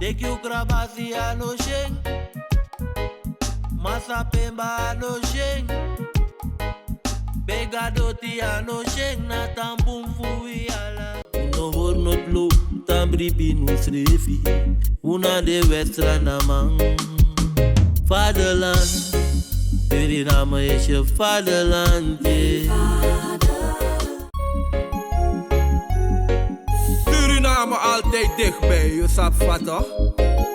Dekyu krabasi ano sheng, masa pemba ano sheng, begadoti ano sheng na tampum fui ala. No hoor not lo, tambri binu srefi, una de westra namang. Vaderland, Suriname is je vaderland, Suriname altijd dichtbij, je sap vato.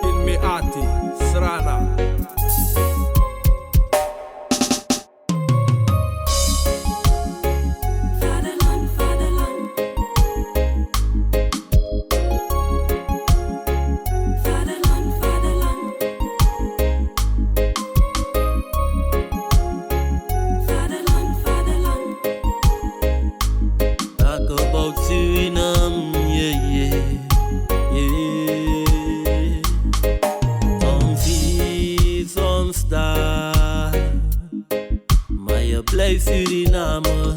In Meati, Srana. Suriname,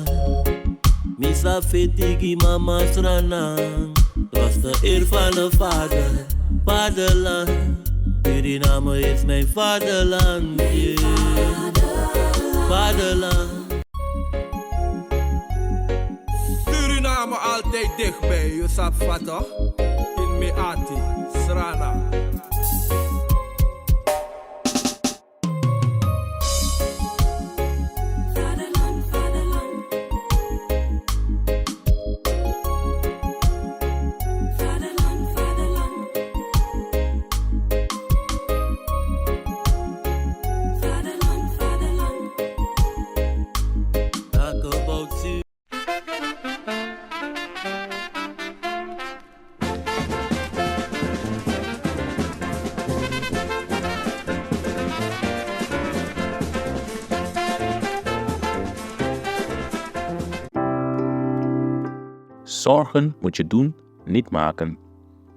misa fetigi mama stranang. Was de eer van de vader, vaderland. Suriname is mijn vaderland, vaderland. Suriname altijd dichtbij, je sap vato. In Meati, Srana. Zorgen moet je doen, niet maken.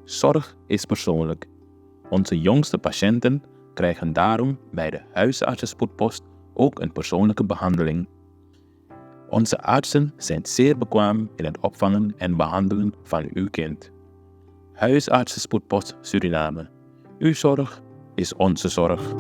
Zorg is persoonlijk. Onze jongste patiënten krijgen daarom bij de huisartsenspoedpost ook een persoonlijke behandeling. Onze artsen zijn zeer bekwaam in het opvangen en behandelen van uw kind. Huisartsenspoedpost Suriname. Uw zorg is onze zorg.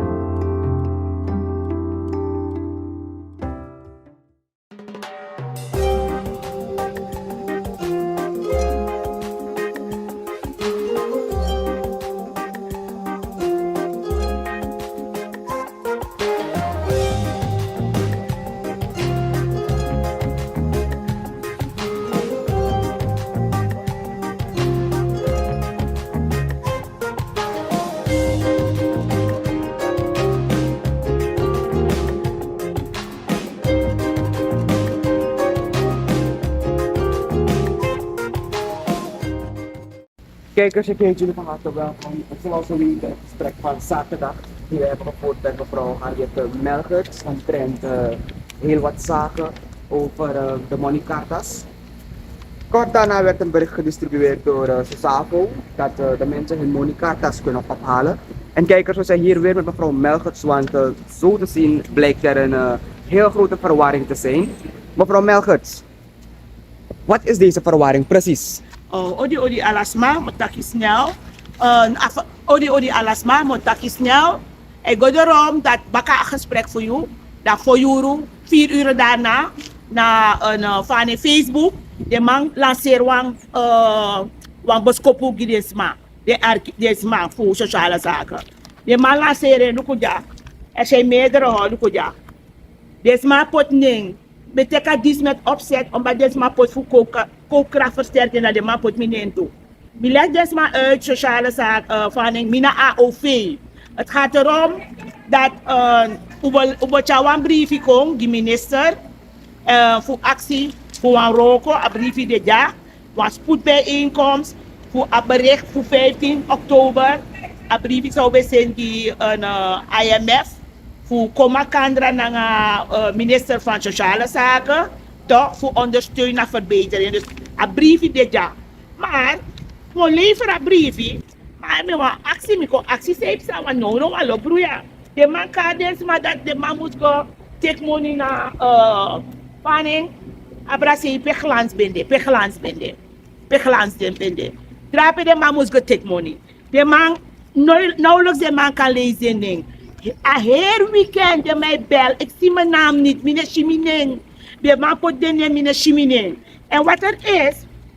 Kijkers, ik heet jullie van harte welkom. Zoals we weten, het gesprek van zaterdag die we hebben gevoerd met mevrouw Melcherts omtrent heel wat zaken over de moni kartas. Kort daarna werd een bericht gedistribueerd door soso dat de mensen hun moni kartas kunnen ophalen. En kijkers, we zijn hier weer met mevrouw Melcherts, want zo te zien blijkt er een heel grote verwarring te zijn. Mevrouw Melcherts, wat is deze verwarring precies? Odi alasma, motaki snel. Odi alasma, motaki snel. Ik ga erom dat baka een gesprek voor jou. Dat voor jou 4 uur daarna van Facebook. De man lanceert een boskopu gidesma. Desma voor sociale zaken. De man lanceert lukuja. Er zijn meerdere lukuja. Desma potning. Beteka dis met opzet omdat desma pot voor kookkracht versterken naar de man pot minen toe. Mi leg desma uit sociale zaak van mina AOV. Het gaat erom dat een briefje komt, de minister, voor actie, voor een roko, een briefje dit jaar, een spoedbijeenkomst, voor een bericht voor 15 oktober, een briefje zou we zijn die een IMF, voor Komakandra naar minister van Sociale Zaken, toch voor ondersteuning en verbetering. Dus een briefje dit jaar. Maar, we leveren een briefje, maar we gaan actie zeep zijn, want nou gaan we broeien. De man kan dus maar dat de man moet go take money naar panning, abrasi pechlans bende. Drapen de man moet go take money. De man nauwelijks de man kan lezen. Ding. A heel weekend de mij bel. Ik zie mijn naam niet. Mine Chimineng. De man pot de naam mine Chimineng. En wat er is,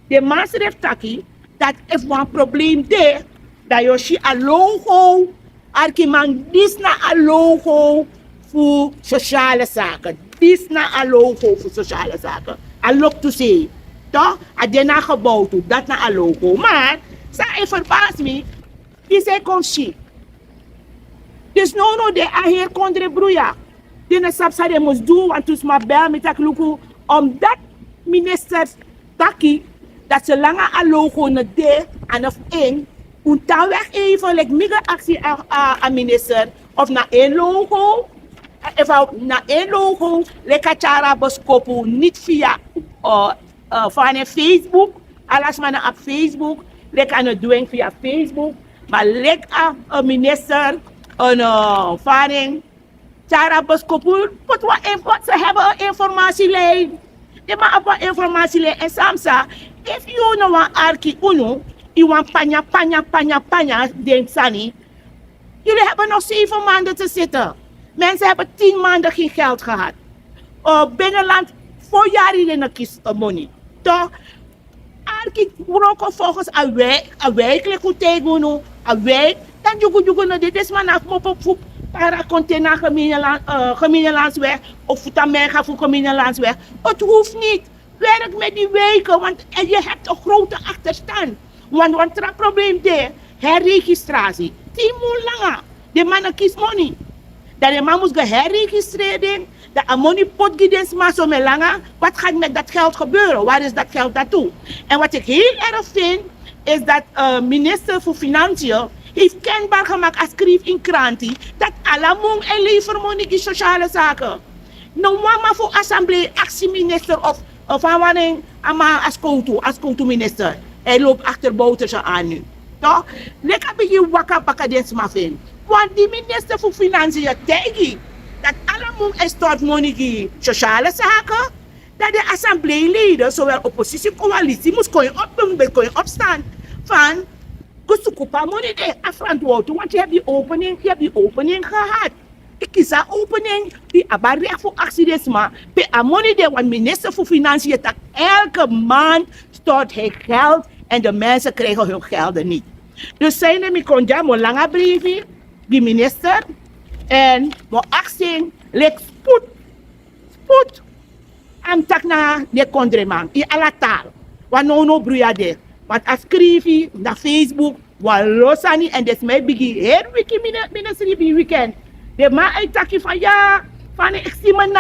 de man schrijft taki, dat if een probleem is, dat je ziet een logo, man dis na een logo voor sociale zaken. Dis na een logo voor sociale zaken. A look to say. Toch? A dena gebouwd toe, dat na een logo. Maar, sa verbaast me, die zei kon shit. Dus no de a hier kondre broeia. Die na sapsa de moest doen, want toen ma bel met dat luku, omdat ministers taki, dat ze langer een logo na de en of in, en dan weg even, like mega actie aan minister, of na één logo, na één logo, lekker chara beskopu, niet via van Facebook, alles maar op Facebook, lekker aan het doen via Facebook, maar lekker een minister, een varing, chara beskopu, ze hebben een informatielijn. Je mag op een informatielijn en samsa, if you know een arki uno, je want panya, denk Sani. Jullie hebben nog 7 maanden te zitten. Mensen hebben 10 maanden geen geld gehad. Binnenland, voor jaar in een kies money. Toch? Arki broken volgens een wijk, goed tegen een wijk. Dan jugu dit is maar naar mop para container gemeenlandsweg of voetamega voor gemeenlandsweg. Het hoeft niet. Werk met die wijken, want je hebt een grote achterstand. Want het probleem is herregistratie. 10 moet langer. De man kiest money. Dat de man moet herregistreren. Dat de money pot gids maar zo met langer. Wat gaat met dat geld gebeuren? Waar is dat geld naartoe? En wat ik heel erg vind, is dat minister voor Financiën heeft kenbaar gemaakt als schreef in kranten dat alle mong en levermoney in sociale zaken. Nou, mama voor assemblee, actieminister of van wanneer als minister. Hij loopt achter Bouterse aan nu. Toch? Lekker begin wakka bakadens ma vind. Want die minister voor Financiën tegen dat alle mong en stort money in sociale zaken, dat de assembleeleden, zowel oppositie coalitie, moest kon je opstaan van kusukupa money de afrantwoord, want je hebt die opening gehad. Ik kies een opening die abarrecht voor accidenten, bij een money de, want minister voor Financiën dat elke maand stort hij geld en de mensen krijgen hun gelden niet. Dus zijn er kon een lange brief, die minister, en mijn actie ligt spoed, en tak na de kondreman, in alle taal, want no broeia. Want als schrijf naar Facebook, wat losani en dat mij begin heel weekend weekend. De man uittakje van ja, van ik zie mijn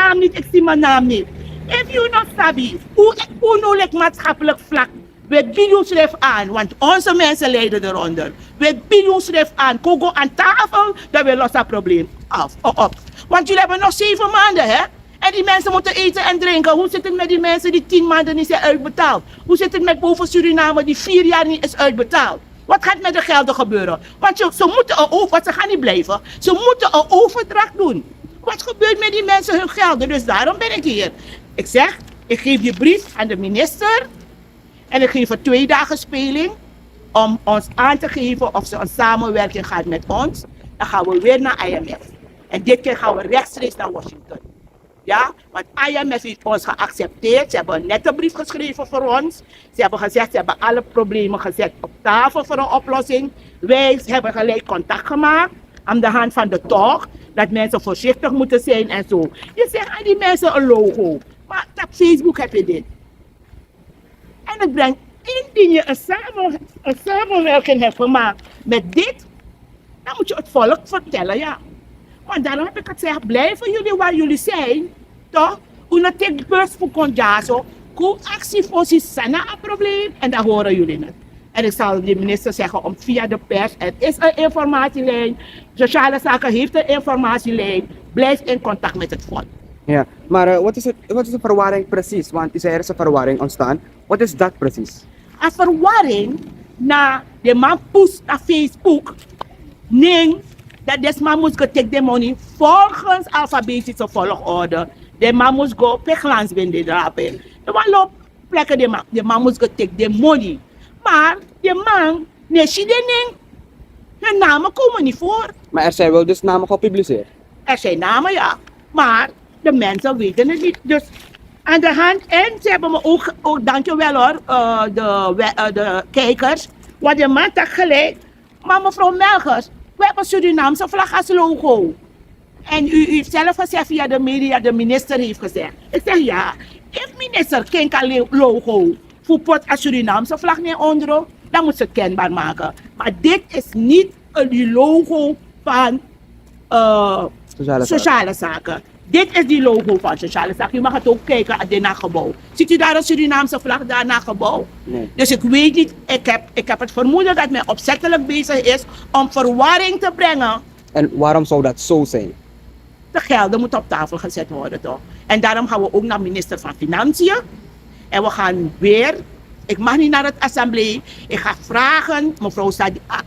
naam niet. If you not sabi, hoe nou like maatschappelijk vlak, we bieden ons schrijf aan, want onze mensen lijden eronder. We bieden ons schrijf aan, kogo aan tafel, dat we lossen het probleem op. Want jullie hebben nog 7 maanden, hè? En die mensen moeten eten en drinken. Hoe zit het met die mensen die 10 maanden niet zijn uitbetaald? Hoe zit het met boven Suriname die 4 jaar niet is uitbetaald? Wat gaat met de gelden gebeuren? Want ze moeten want ze gaan niet blijven. Ze moeten een overdracht doen. Wat gebeurt met die mensen hun gelden? Dus daarom ben ik hier. Ik zeg, ik geef die brief aan de minister. En ik geef er 2 dagen speling. Om ons aan te geven of ze een samenwerking gaat met ons. Dan gaan we weer naar IMF. En dit keer gaan we rechtstreeks naar Washington. Ja, want IMF heeft ons geaccepteerd. Ze hebben een nette brief geschreven voor ons. Ze hebben gezegd, ze hebben alle problemen gezet op tafel voor een oplossing. Wij hebben gelijk contact gemaakt aan de hand van de talk. Dat mensen voorzichtig moeten zijn en zo. Je zegt aan die mensen een logo. Maar op Facebook heb je dit. En het brengt, indien je een samenwerking hebt gemaakt met dit, dan moet je het volk vertellen, ja. Want daarom heb ik het gezegd, blijven jullie waar jullie zijn, toch? Una take bus voor Konjaso, ko actie voor sana een probleem en dan horen jullie het. En ik zal de minister zeggen om via de pers, er is een informatielijn, sociale zaken heeft een informatielijn, blijf in contact met het volk. Ja, maar wat is de verwarring precies? Want er is een verwarring ontstaan. Wat is dat precies? Een verwarring na de man post naar Facebook, nee, dat deze man moest take de money volgens alfabetische volgorde. De man moest go peglans binnen drapen. De man loopt plekken de man moest take de money. Maar de man, nee, she didn't. De namen komen niet voor. Maar er zijn wel dus namen gepubliceerd. Er zijn namen, ja. Maar de mensen weten het niet. Dus aan de hand, en ze hebben me ook dankjewel hoor, de kijkers. Want de man had gelijk. Maar mevrouw Melcherts, we hebben een Surinaamse vlag als logo. En u heeft zelf gezegd via de media, de minister heeft gezegd. Ik zeg ja, if minister geen logo voor pot als Surinaamse vlag niet onder, dan moet ze het kenbaar maken. Maar dit is niet een logo van sociale zaken. Dit is die logo van sociale zaken. Je mag het ook kijken naar dit gebouw. Ziet u daar een Surinaamse vlag daar na gebouw? Nee. Dus ik weet niet, ik heb het vermoeden dat men opzettelijk bezig is om verwarring te brengen. En waarom zou dat zo zijn? De gelden moeten op tafel gezet worden toch. En daarom gaan we ook naar minister van Financiën. En we gaan weer, ik mag niet naar het assemblee. Ik ga vragen, mevrouw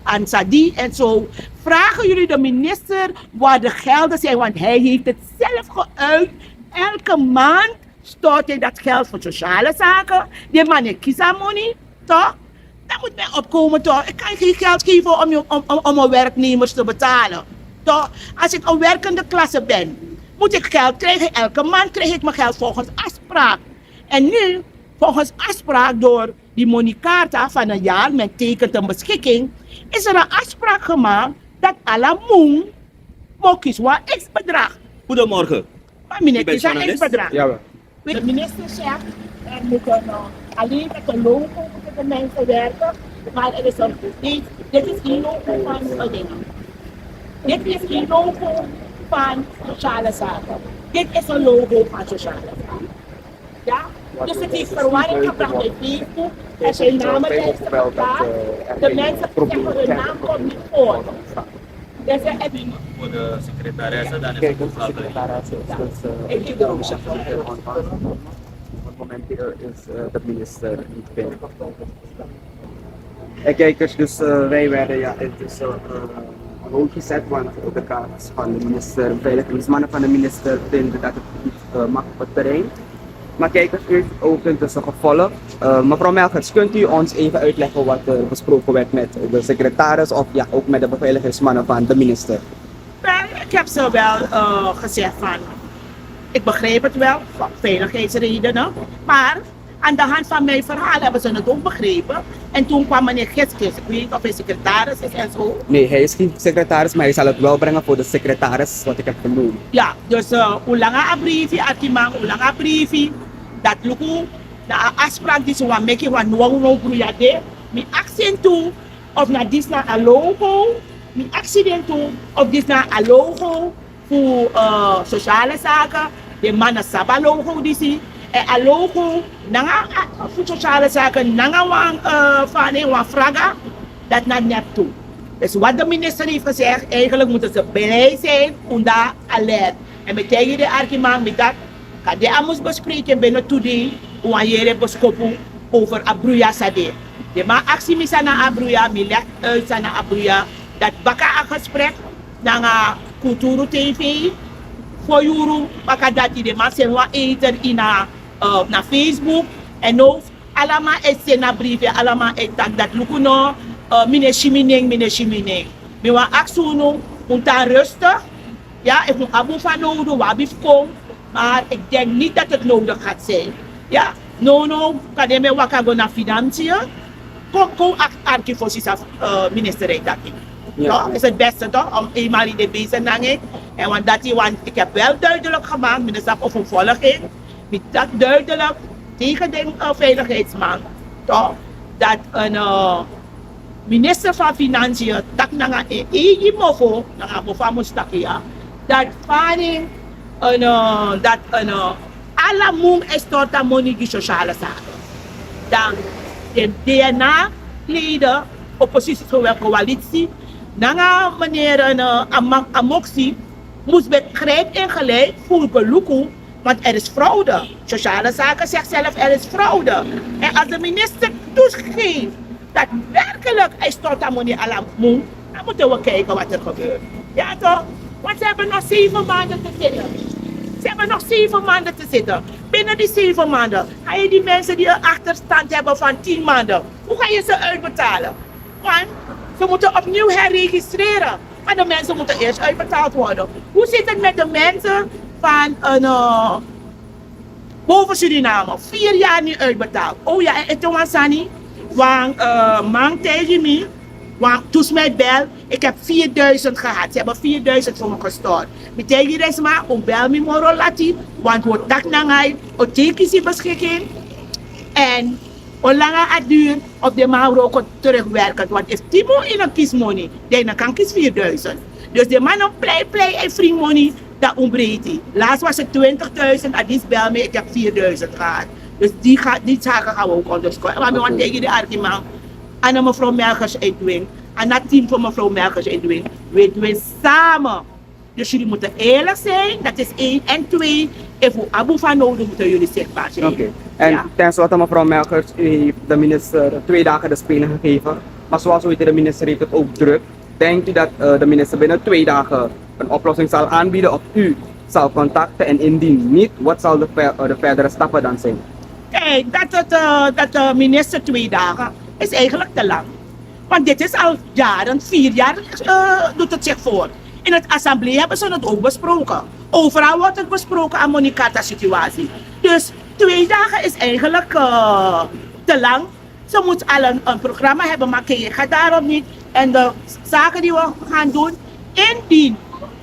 Ansadi en zo. Vragen jullie de minister waar de gelden zijn. Want hij heeft het zelf geuit. Elke maand stort hij dat geld voor sociale zaken. Die man heeft kiesamoney, toch? Dan moet men opkomen toch. Ik kan geen geld geven om mijn werknemers te betalen. Toch? Als ik een werkende klasse ben, moet ik geld krijgen. Elke maand krijg ik mijn geld volgens afspraak. En nu, volgens afspraak door die moni karta van een jaar, men tekent een beschikking, is er een afspraak gemaakt dat alle moen moet kiezen wat x-bedrag. Goedemorgen. Maar meneer kiest een x-bedrag. Jawel. De minister zegt, er moeten alleen met de logo moeten de mensen werken, maar er is een dit is geen logo van dingen. Dit is geen logo van sociale zaken. Dit is een logo van sociale zaken. Ja? Dus het heeft verwarring gebracht bij Facebook. Er zijn namen teksten elkaar. De mensen zeggen hun naam komt niet voor. Dus Voor de secretaresse, dan is Kijk, het dat is de secretaris. ik geef erom zeggen. Op het moment is de minister niet binnen. En kijkers, dus wij werden, ja, het is hoog gezet, want de kaart van de minister, veiligheidsmannen van de minister vinden dat het niet mag op het terrein. Maar kijkers, u heeft ook intussen gevolgd. Mevrouw Melcherts, kunt u ons even uitleggen wat besproken werd met de secretaris of ja, ook met de beveiligingsmannen van de minister? Wel, ik heb ze wel gezegd van, ik begreep het wel, van veiligheidsredenen, maar aan de hand van mijn verhaal hebben ze het ook begrepen. En toen kwam meneer Gitskes, ik weet niet of hij secretaris is en zo. Nee, hij is geen secretaris, maar hij zal het wel brengen voor de secretaris, wat ik heb genoemd. Ja, dus hoe langer een briefje, Artimang, hoe langer een briefje, dat lukt, na een afspraak die ze gaan maken, want nu broeien mijn accent toe, of naar dit naar een logo, mijn accident toe, of dit naar een logo voor sociale zaken, de mannen Saba logo die zie. En een logo, voor sociale zaken, van een vraga, dat naar net toe. Dus wat de minister heeft gezegd, eigenlijk moeten ze blij zijn om daar alert. En met tegen de argument met dat, kan de anders bespreken binnen today, wanneer je beschoppen over abruya sade. De ma actie mis aan abruya, mi legt uit aan abruya, dat baka een gesprek, naar Kulturu TV, voor juru, baka dat die de mensen wat eten in na Facebook en ook allemaal is na briefje, allemaal is dat lukuno, mine shimineng. Mi wa aksuno, moet rustig, ja, ik moet abu van nodig, wabif kom, maar ik denk niet dat het nodig gaat zijn. Ja, no, kan je me wakago naar financiën, kom archifosis af ministerie dat ik. Ja, is het beste toch, om eenmaal in de bezig te en want ik heb wel duidelijk gemaakt, minister of een volging, met dat duidelijk tegen de veiligheidsman, toch, dat een minister van Financiën, dat na een eigen mofo, na een moestakia, dat varing dat alle moe is tot de money die sociale zaken. Dan de DNA-leden, oppositie zowel coalitie, na meneer Amoxie, moest begrijp en gelijk voor beluku. Want er is fraude. Sociale zaken zegt zelf er is fraude. En als de minister toegeeft dat werkelijk hij stort aan meneer Alamoen, dan moeten we kijken wat er gebeurt. Ja toch? Want ze hebben nog 7 maanden te zitten. Ze hebben nog 7 maanden te zitten. Binnen die 7 maanden ga je die mensen die een achterstand hebben van 10 maanden, hoe ga je ze uitbetalen? Want Ze moeten opnieuw herregistreren. Maar de mensen moeten eerst uitbetaald worden. Hoe zit het met de mensen van boven Suriname? 4 jaar niet uitbetaald. Oh ja, en toen was Sani. Want man tegen me. Want toen ze mij bel, ik heb 4000 gehad. Ze hebben 4000 voor me gestort. Ik tegen Resma, bel me moro lati. Want we tak nangai, o teki si beschikking. En hoe langer het duurt, op de man ook terugwerken. Want if Timo in een kiesmoney, dan kan kies 4000. Dus de man op play en free money, dat ontbreekt hij. Laatst was het 20.000, en die bel me, ik heb 4000 gehad. Dus die zaken gaan we ook onderscoren. Maar we gaan tegen de argument. En mevrouw Melcherts uitwing. En dat team van mevrouw Melcherts uitwing. We doen samen. Dus jullie moeten eerlijk zijn, dat is 1. En 2, if we abu van nodig moeten jullie zichtbaar zijn. Oké. En Ja. ten slotte mevrouw Melcherts, u heeft de minister 2 dagen de Spelen gegeven. Maar zoals we weten, de minister heeft het ook druk. Denkt u dat de minister binnen 2 dagen een oplossing zal aanbieden of u zal contacten? En indien niet, wat zal de verdere stappen dan zijn? Kijk, dat de minister 2 dagen is eigenlijk te lang. Want dit is al jaren, 4 jaar doet het zich voor. In het assemblee hebben ze het ook besproken. Overal wordt het besproken aan moni karta situatie. Dus 2 dagen is eigenlijk te lang. Ze moet al een programma hebben, maar je gaat daarom niet. En de zaken die we gaan doen, indien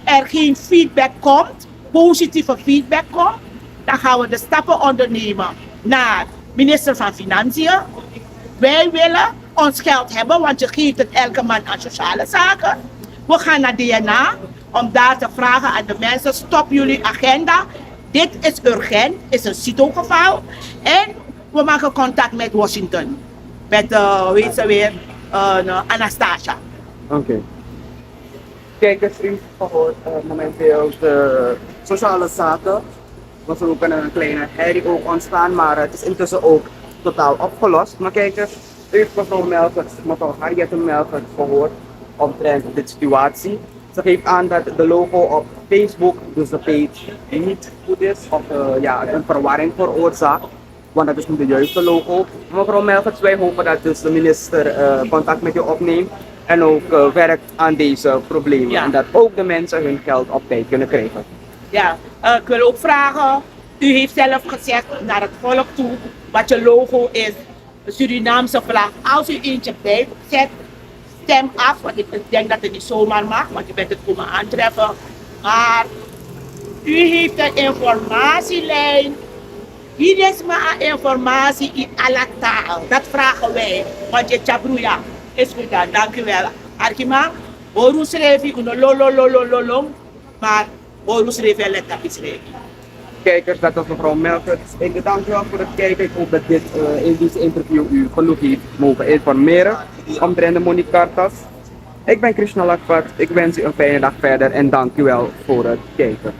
er geen feedback komt, positieve feedback komt, dan gaan we de stappen ondernemen naar minister van Financiën. Wij willen ons geld hebben, want je geeft het elke maand aan sociale zaken. We gaan naar DNA om daar te vragen aan de mensen, stop jullie agenda. Dit is urgent, is een CITO-geval. En we maken contact met Washington. Met, hoe heet ze weer, Anastasia. Oké. Kijkers, u heeft gehoord momenteel de sociale zaken. We zoeken een kleine herrie ook ontstaan, maar het is intussen ook totaal opgelost. Maar kijkers, u heeft mevrouw Melcherts, mevrouw Harriet Melcherts gehoord omtrent de situatie. Ze geeft aan dat de logo op Facebook, dus de page, niet goed is of een verwarring veroorzaakt. Want dat is niet de juiste logo. Mevrouw Melcherts, wij hopen dat dus de minister contact met je opneemt en ook werkt aan deze problemen. Ja. En dat ook de mensen hun geld op tijd kunnen krijgen. Ja, ik wil ook vragen, u heeft zelf gezegd naar het volk toe wat je logo is, de Surinaamse vlag. Als u eentje bij zet, stem af, want ik denk dat het niet zomaar mag, want je bent het komen aantreffen. Maar u heeft een informatielijn. Hier is maar informatie in alle taal. Dat vragen wij, want je chabruya is goed dan, dank u wel. Arkima, horu schrijf ik lolololololong, maar horu schrijf je let op schrijf. Kijkers, dat was mevrouw Melcherts. Ik bedank u wel voor het kijken. Ik hoop dat dit in deze interview u genoeg heeft mogen informeren omtrent de moni kartas. Ik ben Krishna Lakvat. Ik wens u een fijne dag verder en dank u wel voor het kijken.